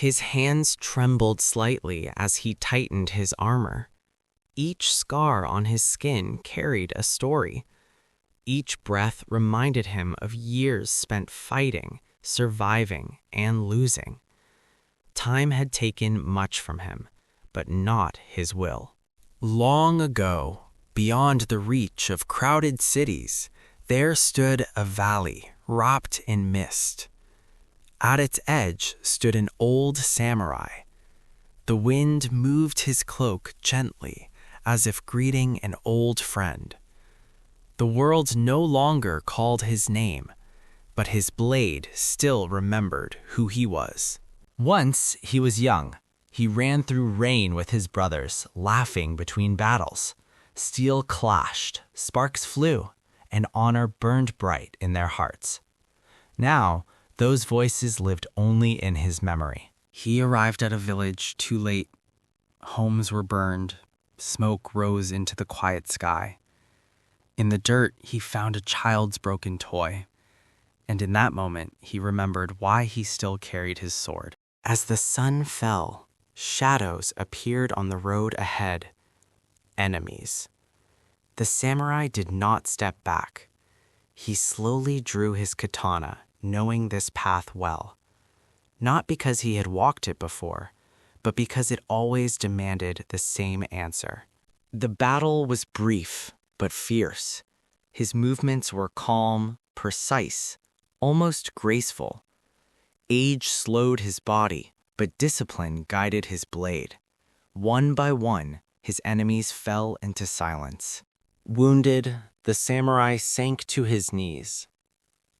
His hands trembled slightly as he tightened his armor. Each scar on his skin carried a story. Each breath reminded him of years spent fighting, surviving, and losing. Time had taken much from him, but not his will. Long ago, beyond the reach of crowded cities, there stood a valley wrapped in mist. At its edge stood an old samurai. The wind moved his cloak gently, as if greeting an old friend. The world no longer called his name, but his blade still remembered who he was. Once he was young. He ran through rain with his brothers, laughing between battles. Steel clashed, sparks flew, and honor burned bright in their hearts. Now, those voices lived only in his memory. He arrived at a village too late. Homes were burned. Smoke rose into the quiet sky. In the dirt, he found a child's broken toy. And in that moment, he remembered why he still carried his sword. As the sun fell, shadows appeared on the road ahead. Enemies. The samurai did not step back. He slowly drew his katana, knowing this path well. Not because he had walked it before, but because it always demanded the same answer. The battle was brief, but fierce. His movements were calm, precise, almost graceful. Age slowed his body, but discipline guided his blade. One by one, his enemies fell into silence. Wounded, the samurai sank to his knees.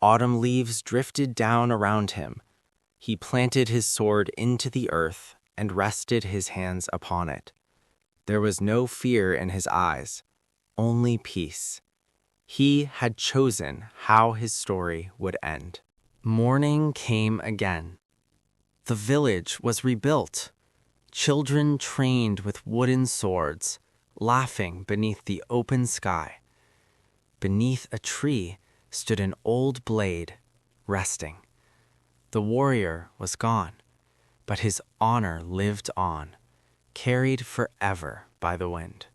Autumn leaves drifted down around him. He planted his sword into the earth and rested his hands upon it. There was no fear in his eyes, only peace. He had chosen how his story would end. Morning came again. The village was rebuilt. Children trained with wooden swords, laughing beneath the open sky. Beneath a tree stood an old blade, resting. The warrior was gone, but his honor lived on, carried forever by the wind.